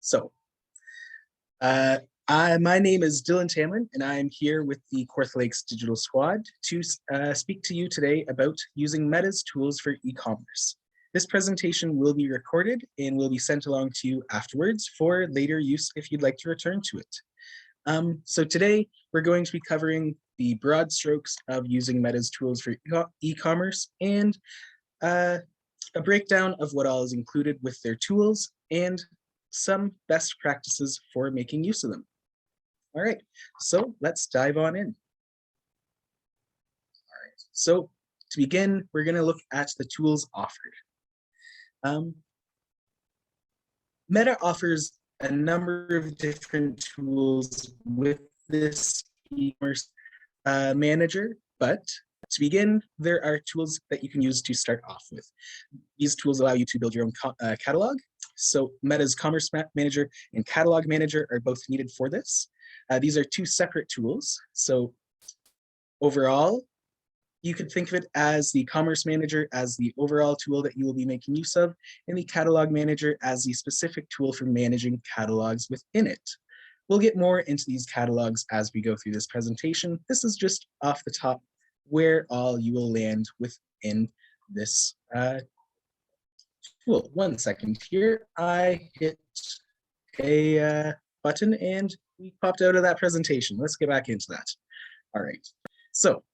So, uh, my name is Dylan Tamlin, and I'm here with the Kawartha Lakes Digital Squad to speak to you today about using Meta's tools for e-commerce. This presentation will be recorded and will be sent along to you afterwards for later use if you'd like to return to it. So today, we're going to be covering the broad strokes of using Meta's tools for e-commerce and a breakdown of what all is included with their tools and some best practices for making use of them. All right, so let's dive on in. All right, so to begin, we're going to look at the tools offered. Meta offers a number of different tools with this e-commerce manager, but to begin, there are tools that you can use to start off with. These tools allow you to build your own catalog. So Meta's Commerce Manager and Catalog Manager are both needed for this. These are two separate tools. So overall, you could think of it as the Commerce Manager as the overall tool that you will be making use of, and the Catalog Manager as the specific tool for managing catalogs within it. We'll get more into these catalogs as we go through this presentation. This is just off the top where all you will land within this tool. 1 second here. I hit a button and we popped out of that presentation. Let's get back into that. All right. So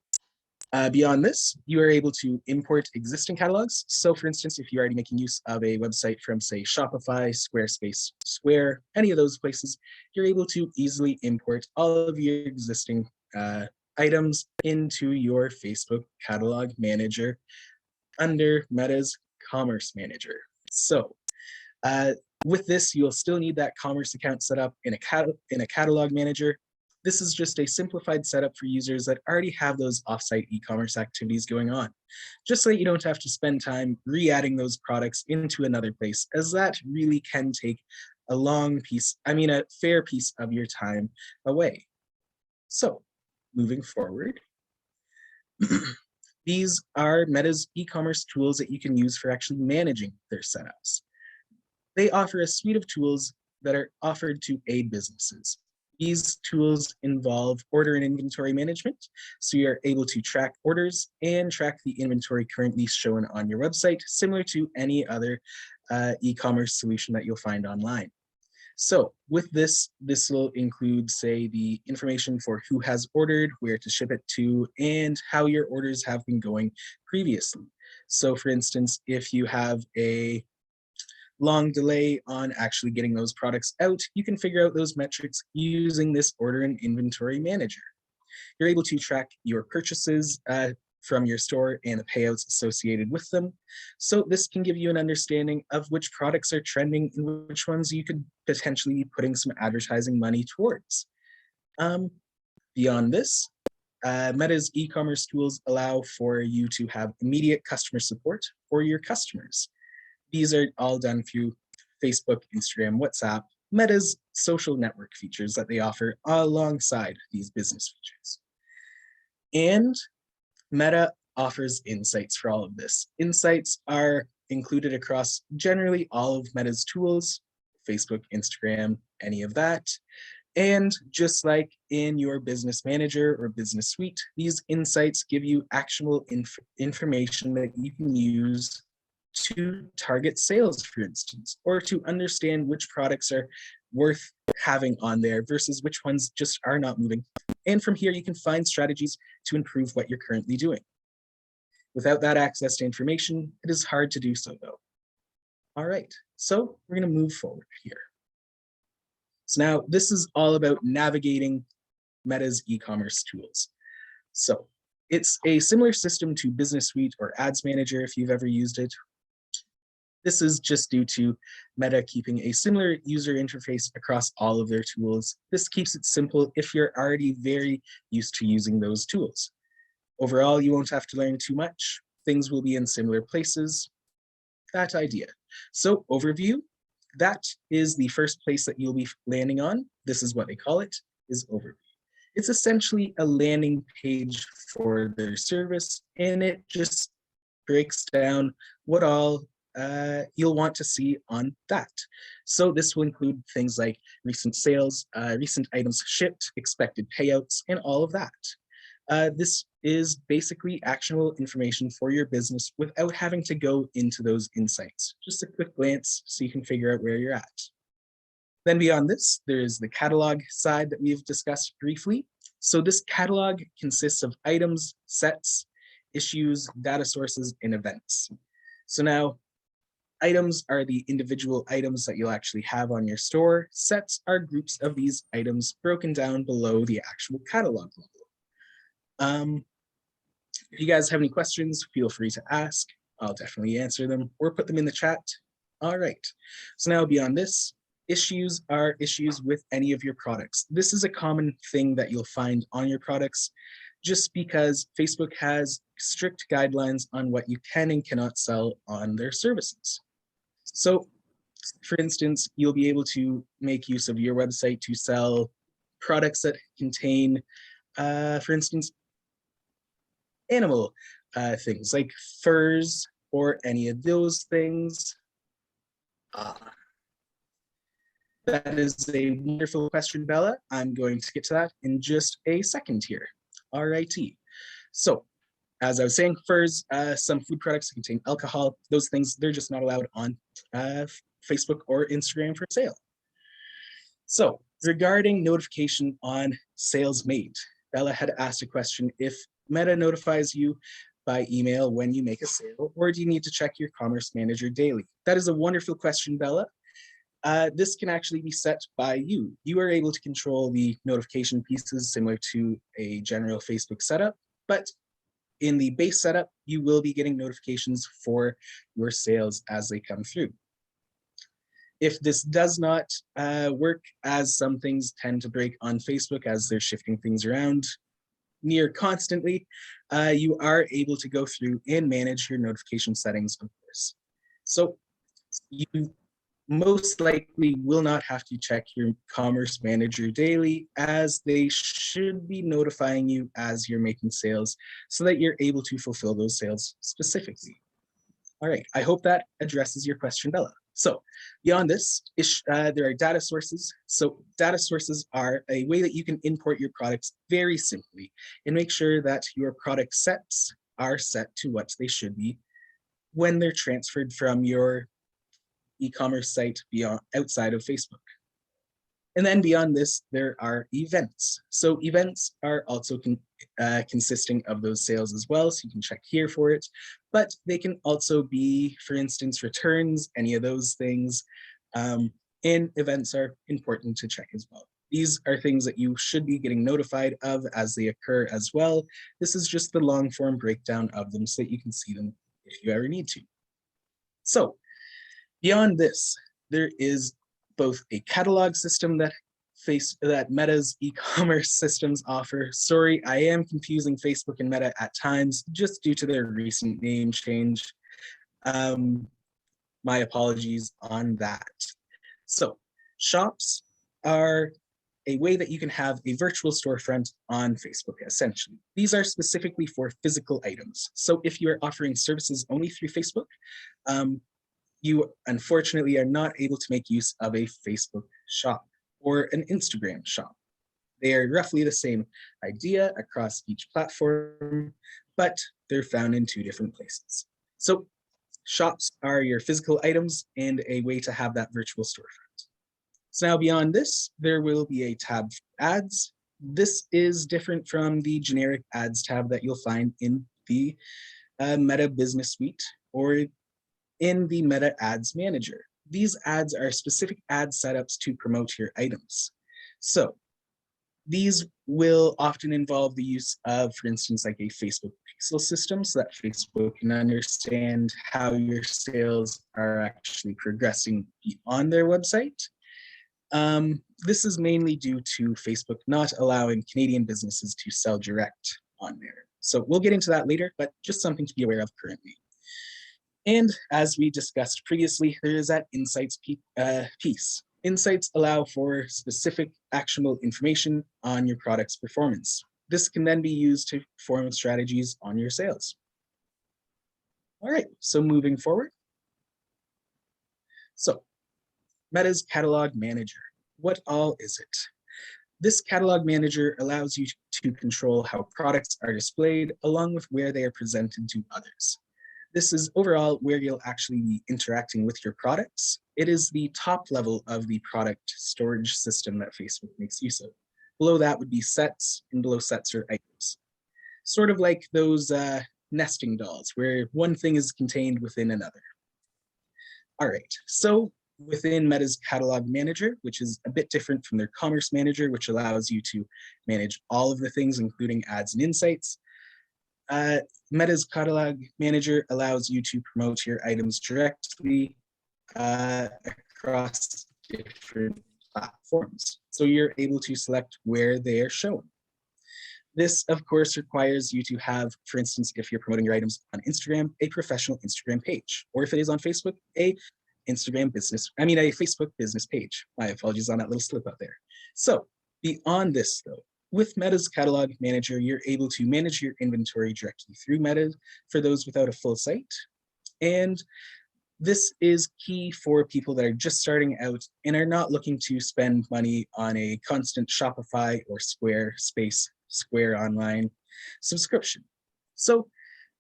beyond this, you are able to import existing catalogs. So for instance, if you're already making use of a website from say Shopify, Squarespace, Square, any of those places, you're able to easily import all of your existing items into your Facebook catalog manager under Meta's Commerce Manager. So with this, you'll still need that commerce account set up in a catalog manager. This is just a simplified setup for users that already have those offsite e-commerce activities going on, just so that you don't have to spend time re-adding those products into another place, as that really can take a fair piece of your time away. So moving forward, these are Meta's e-commerce tools that you can use for actually managing their setups. They offer a suite of tools that are offered to aid businesses. These tools involve order and inventory management, so you're able to track orders and track the inventory currently shown on your website, similar to any other e-commerce solution that you'll find online. So with this will include, say, the information for who has ordered, where to ship it to, and how your orders have been going previously. So for instance, if you have a long delay on actually getting those products out, you can figure out those metrics using this order and inventory manager. You're able to track your purchases from your store and the payouts associated with them. So this can give you an understanding of which products are trending and which ones you could potentially be putting some advertising money towards. Beyond this, Meta's e-commerce tools allow for you to have immediate customer support for your customers. These are all done through Facebook, Instagram, WhatsApp, Meta's social network features that they offer alongside these business features. And Meta offers insights for all of this. Insights are included across generally all of Meta's tools, Facebook, Instagram, any of that. And just like in your business manager or business suite, these insights give you actionable information that you can use to target sales, for instance, or to understand which products are worth having on there versus which ones just are not moving. And from here, you can find strategies to improve what you're currently doing. Without that access to information, it is hard to do so, though. All right, so we're going to move forward here. So now this is all about navigating Meta's e-commerce tools. So it's a similar system to Business Suite or Ads Manager if you've ever used it. This is just due to Meta keeping a similar user interface across all of their tools. This keeps it simple if you're already very used to using those tools. Overall, you won't have to learn too much. Things will be in similar places. That idea. So overview, that is the first place that you'll be landing on. This is what they call it, is overview. It's essentially a landing page for their service, and it just breaks down what all you'll want to see on that. So this will include things like recent sales, recent items shipped, expected payouts, and all of that. This is basically actionable information for your business without having to go into those insights. Just a quick glance so you can figure out where you're at. Then beyond this, there's the catalog side that we've discussed briefly. So this catalog consists of items, sets, issues, data sources, and events. So now, items are the individual items that you'll actually have on your store. Sets are groups of these items broken down below the actual catalog level. If you guys have any questions, feel free to ask. I'll definitely answer them or put them in the chat. All right, so now beyond this, issues are issues with any of your products. This is a common thing that you'll find on your products just because Facebook has strict guidelines on what you can and cannot sell on their services. So for instance, you'll be able to make use of your website to sell products that contain, for instance, animal things like furs or any of those things. That is a wonderful question, Bella. I'm going to get to that in just a second here. All righty. So, as I was saying, furs, some food products contain alcohol. Those things, they're just not allowed on Facebook or Instagram for sale. So, regarding notification on sales made, Bella had asked a question: if Meta notifies you by email when you make a sale, or do you need to check your Commerce Manager daily? That is a wonderful question, Bella. This can actually be set by you. You are able to control the notification pieces similar to a general Facebook setup, but in the base setup, you will be getting notifications for your sales as they come through. If this does not work, as some things tend to break on Facebook as they're shifting things around near constantly, you are able to go through and manage your notification settings of this. So you most likely will not have to check your Commerce Manager daily, as they should be notifying you as you're making sales so that you're able to fulfill those sales specifically. All right, I hope that addresses your question, Bella. So beyond this, there are data sources. So data sources are a way that you can import your products very simply and make sure that your product sets are set to what they should be when they're transferred from your e-commerce site beyond outside of Facebook. And then beyond this, there are events. So events are also consisting of those sales as well, so you can check here for it. But they can also be, for instance, returns, any of those things. And events are important to check as well. These are things that you should be getting notified of as they occur as well. This is just the long form breakdown of them so that you can see them if you ever need to. So beyond this, there is both a catalog system that Meta's e-commerce systems offer. Sorry, I am confusing Facebook and Meta at times just due to their recent name change. My apologies on that. So shops are a way that you can have a virtual storefront on Facebook, essentially. These are specifically for physical items. So if you're offering services only through Facebook, you unfortunately are not able to make use of a Facebook shop or an Instagram shop. They are roughly the same idea across each platform, but they're found in two different places. So shops are your physical items and a way to have that virtual storefront. So now beyond this, there will be a tab for ads. This is different from the generic ads tab that you'll find in the Meta Business Suite or in the Meta Ads Manager. These ads are specific ad setups to promote your items. So these will often involve the use of, for instance, like a Facebook pixel system so that Facebook can understand how your sales are actually progressing on their website. This is mainly due to Facebook not allowing Canadian businesses to sell direct on there. So we'll get into that later, but just something to be aware of currently. And as we discussed previously, there is that insights piece. Insights allow for specific actionable information on your product's performance. This can then be used to form strategies on your sales. All right, so moving forward. So Meta's Catalog Manager. What all is it? This catalog manager allows you to control how products are displayed along with where they are presented to others. This is overall where you'll actually be interacting with your products. It is the top level of the product storage system that Facebook makes use of. Below that would be sets, and below sets are items. Sort of like those nesting dolls where one thing is contained within another. All right, so within Meta's Catalog Manager, which is a bit different from their Commerce Manager, which allows you to manage all of the things, including ads and insights. Meta's Catalog Manager allows you to promote your items directly across different platforms. So you're able to select where they are shown. This, of course, requires you to have, for instance, if you're promoting your items on Instagram, a professional Instagram page, or if it is on Facebook, a Facebook business page. My apologies on that little slip up there. So beyond this though, with Meta's Catalog Manager, you're able to manage your inventory directly through Meta for those without a full site. And this is key for people that are just starting out and are not looking to spend money on a constant Shopify or Square Online subscription. So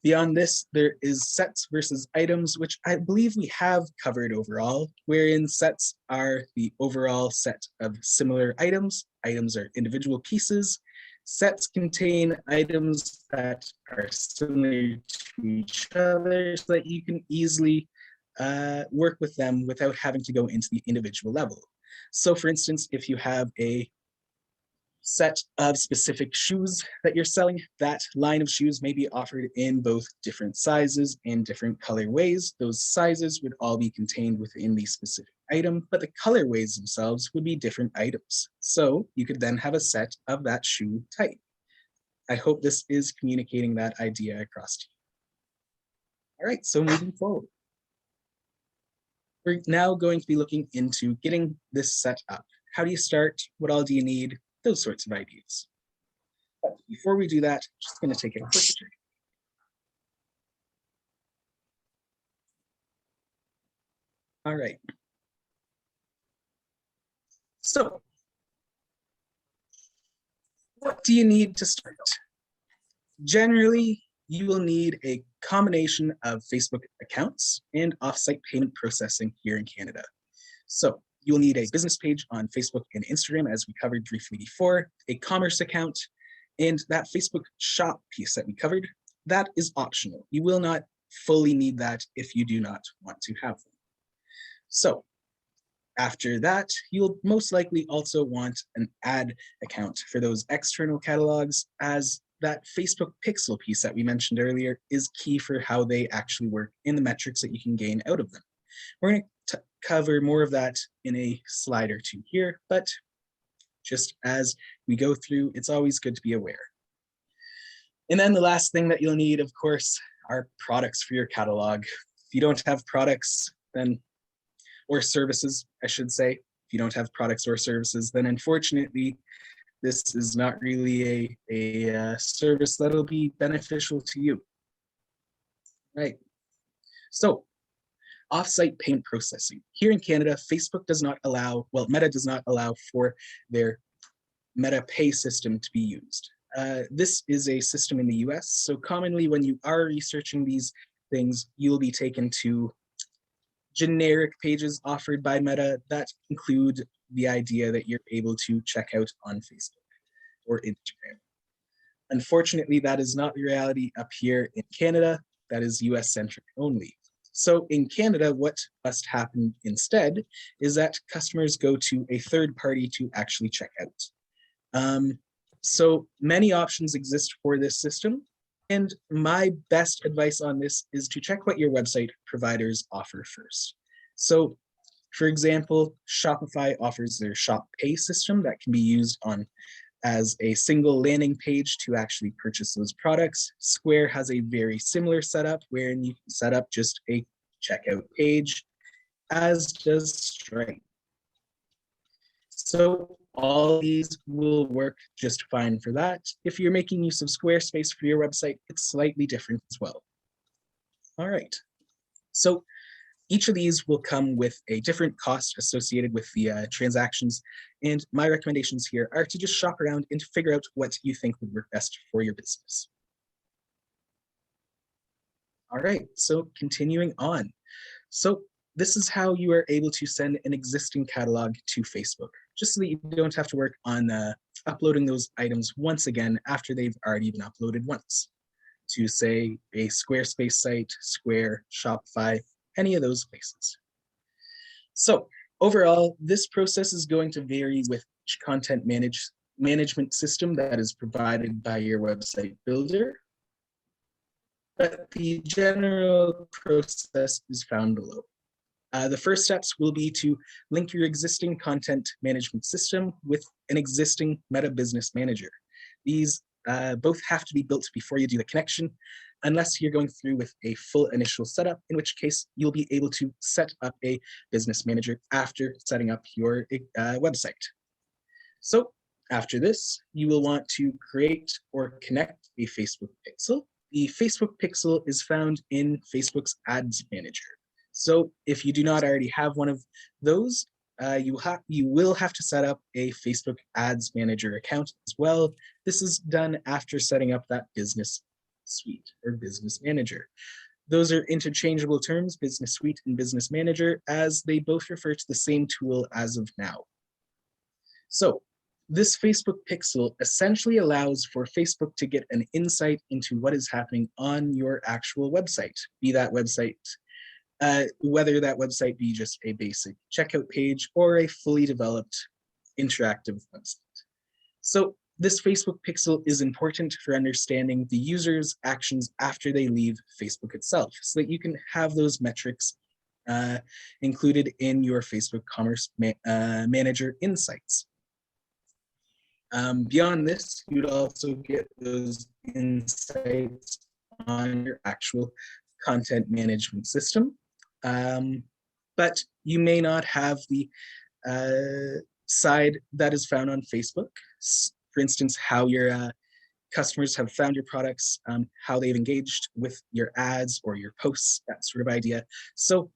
beyond this, there is sets versus items, which I believe we have covered overall, wherein sets are the overall set of similar items. Items are individual pieces. Sets contain items that are similar to each other so that you can easily work with them without having to go into the individual level. So for instance, if you have a set of specific shoes that you're selling, that line of shoes may be offered in both different sizes and different colorways. Those sizes would all be contained within the specific item, but the colorways themselves would be different items. So you could then have a set of that shoe type. I hope this is communicating that idea across to you. All right, so moving forward. We're now going to be looking into getting this set up. How do you start? What all do you need? Those sorts of ideas. But before we do that, I'm just going to take a quick break. All right. So, what do you need to start? Generally, you will need a combination of Facebook accounts and offsite payment processing here in Canada. So, you'll need a business page on Facebook and Instagram, as we covered briefly before, a commerce account, and that Facebook shop piece that we covered, that is optional. You will not fully need that if you do not want to have them. So after that, you'll most likely also want an ad account for those external catalogs, as that Facebook pixel piece that we mentioned earlier is key for how they actually work in the metrics that you can gain out of them. We're going to cover more of that in a slide or two here, but just as we go through, it's always good to be aware. And then the last thing that you'll need, of course, are products for your catalog. If you don't have products, then, or services, I should say, if you don't have products or services, then unfortunately, this is not really a service that'll be beneficial to you. Right. So, offsite payment processing. Here in Canada, Facebook does not allow, well, Meta does not allow for their Meta Pay system to be used. This is a system in the US, so commonly when you are researching these things, you'll be taken to generic pages offered by Meta that include the idea that you're able to check out on Facebook or Instagram. Unfortunately, that is not the reality up here in Canada. That is US-centric only. So in Canada, what must happen instead is that customers go to a third party to actually check out. So many options exist for this system. And my best advice on this is to check what your website providers offer first. So for example, Shopify offers their Shop Pay system that can be used on as a single landing page to actually purchase those products. Square has a very similar setup wherein you can set up just a checkout page, as does Stripe. So all these will work just fine for that. If you're making use of Squarespace for your website, it's slightly different as well. All right. So Each of these will come with a different cost associated with the transactions. And my recommendations here are to just shop around and to figure out what you think would work best for your business. All right, so continuing on. So this is how you are able to send an existing catalog to Facebook, just so that you don't have to work on uploading those items once again after they've already been uploaded once to, say, a Squarespace site, Square, Shopify, any of those places. So overall, this process is going to vary with each content management system that is provided by your website builder, but the general process is found below. The first steps will be to link your existing content management system with an existing Meta Business Manager. These both have to be built before you do the connection, unless you're going through with a full initial setup, in which case you'll be able to set up a business manager after setting up your website. So after this, you will want to create or connect a Facebook pixel. The Facebook pixel is found in Facebook's Ads Manager. So if you do not already have one of those, you will have to set up a Facebook Ads Manager account as well. This is done after setting up that business suite or business manager. Those are interchangeable terms, business suite and business manager, as they both refer to the same tool as of now. So this Facebook pixel essentially allows for Facebook to get an insight into what is happening on your actual website, be that website whether that website be just a basic checkout page or a fully developed interactive website. So this Facebook pixel is important for understanding the user's actions after they leave Facebook itself, so that you can have those metrics included in your Facebook Commerce Manager insights. Beyond this, you'd also get those insights on your actual content management system. But you may not have the side that is found on Facebook. For instance, how your customers have found your products, how they've engaged with your ads or your posts, that sort of idea. So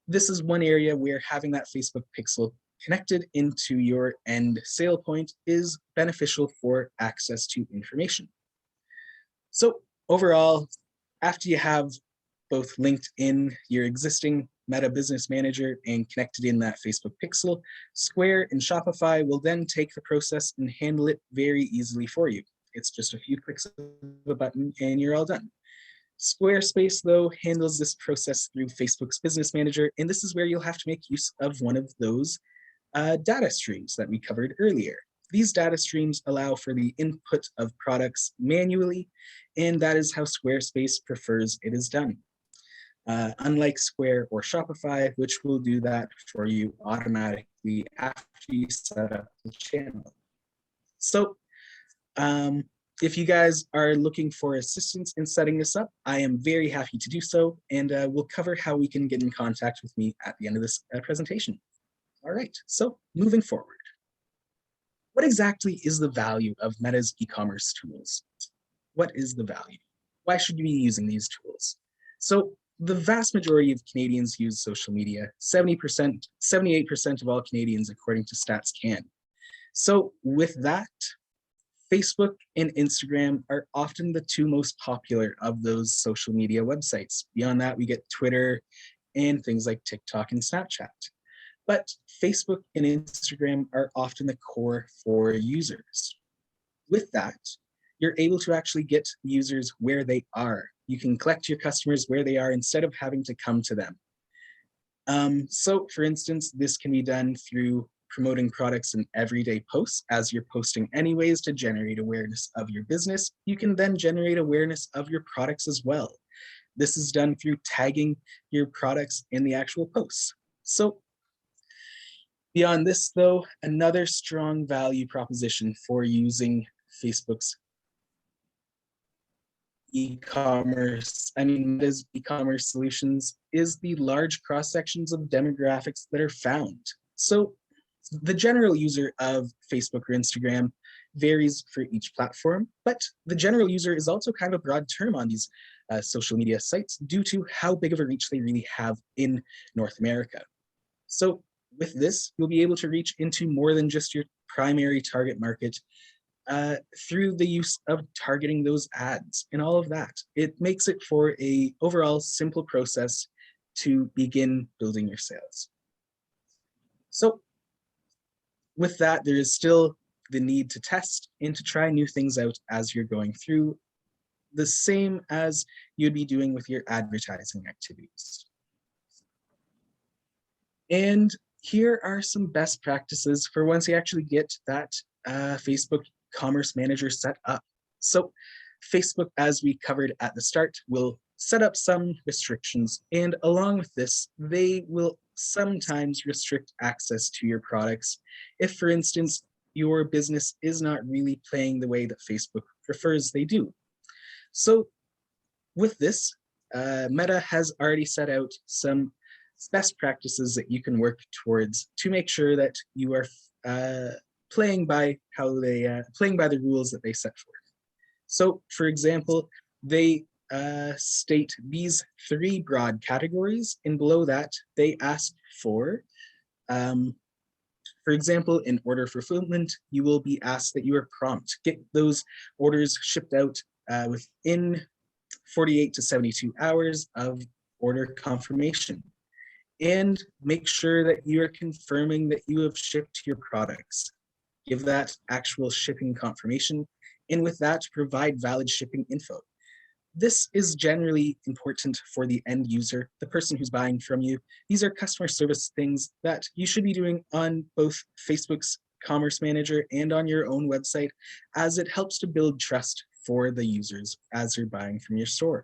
this is one area where having that Facebook pixel connected into your end sale point is beneficial for access to information. So overall, after you have both linked in your existing Meta Business Manager and connected in that Facebook pixel, Square and Shopify will then take the process and handle it very easily for you. It's just a few clicks of a button and you're all done. Squarespace, though, handles this process through Facebook's Business Manager, and this is where you'll have to make use of one of those data streams that we covered earlier. These data streams allow for the input of products manually, and that is how Squarespace prefers it is done. Unlike Square or Shopify, which will do that for you automatically after you set up the channel. So if you guys are looking for assistance in setting this up, I am very happy to do so, and we'll cover how we can get in contact with me at the end of this presentation. All right, so moving forward. What exactly is the value of Meta's e-commerce tools? What is the value? Why should you be using these tools? So the vast majority of Canadians use social media. 78% of all Canadians, according to Stats Can. So with that, Facebook and Instagram are often the two most popular of those social media websites. Beyond that, we get Twitter and things like TikTok and Snapchat. But Facebook and Instagram are often the core for users. With that, you're able to actually get users where they are. You can collect your customers where they are instead of having to come to them. So for instance, this can be done through promoting products in everyday posts. As you're posting anyways to generate awareness of your business, you can then generate awareness of your products as well. This is done through tagging your products in the actual posts. So beyond this, though, another strong value proposition for using Facebook's Meta's e-commerce solutions is the large cross sections of demographics that are found. So the general user of Facebook or Instagram varies for each platform, but the general user is also kind of a broad term on these social media sites due to how big of a reach they really have in North America. So with this, you'll be able to reach into more than just your primary target market through the use of targeting those ads and all of that. It makes it for a overall simple process to begin building your sales. So with that, there is still the need to test and to try new things out as you're going through, the same as you'd be doing with your advertising activities. And here are some best practices for once you actually get that Facebook Commerce Manager set up. So Facebook, as we covered at the start, will set up some restrictions, and along with this, they will sometimes restrict access to your products if, for instance, your business is not really playing the way that Facebook prefers they do. So with this, Meta has already set out some best practices that you can work towards to make sure that you are playing by the rules that they set forth. So, for example, they state these 3 broad categories, and below that, they ask for example, in order fulfillment, you will be asked that you are prompt. Get those orders shipped out within 48 to 72 hours of order confirmation. And make sure that you are confirming that you have shipped your products. Give that actual shipping confirmation, and with that, provide valid shipping info. This is generally important for the end user, the person who's buying from you. These are customer service things that you should be doing on both Facebook's Commerce Manager and on your own website, as it helps to build trust for the users as they're buying from your store.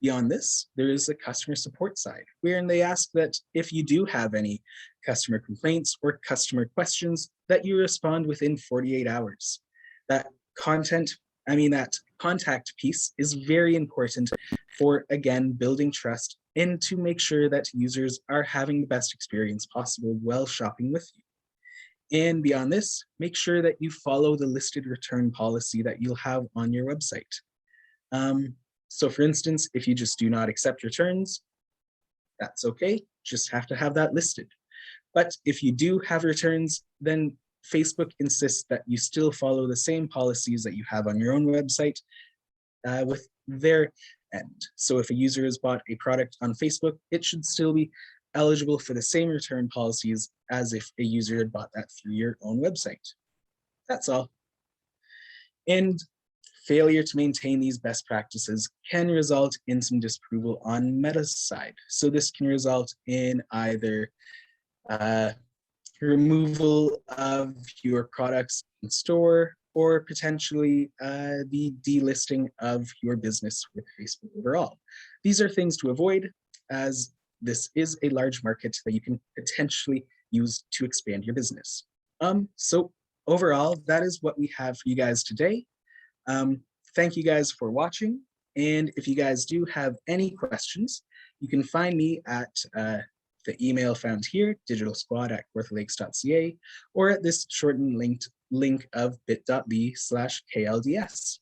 Beyond this, there is a customer support side, wherein they ask that if you do have any customer complaints or customer questions, that you respond within 48 hours. That contact piece is very important for, again, building trust and to make sure that users are having the best experience possible while shopping with you. And beyond this, make sure that you follow the listed return policy that you'll have on your website. So for instance, if you just do not accept returns, that's okay, just have to have that listed. But if you do have returns, then Facebook insists that you still follow the same policies that you have on your own website with their end. So if a user has bought a product on Facebook, it should still be eligible for the same return policies as if a user had bought that through your own website. That's all. And failure to maintain these best practices can result in some disapproval on Meta's side. So this can result in either removal of your products in store, or potentially the delisting of your business with Facebook overall. These are things to avoid, as this is a large market that you can potentially use to expand your business. So overall, that is what we have for you guys today. Thank you guys for watching. And if you guys do have any questions, you can find me at the email found here, digitalsquad@kawarthalakes.ca, or at this shortened link of bit.ly/KLDS.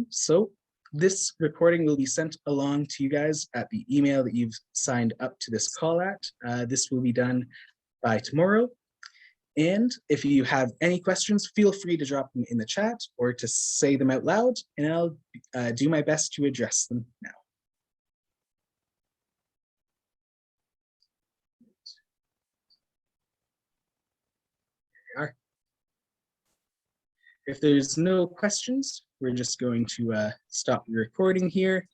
So this recording will be sent along to you guys at the email that you've signed up to this call at. This will be done by tomorrow. And if you have any questions, feel free to drop them in the chat or to say them out loud, and I'll do my best to address them now. There we are. If there's no questions, we're just going to stop the recording here.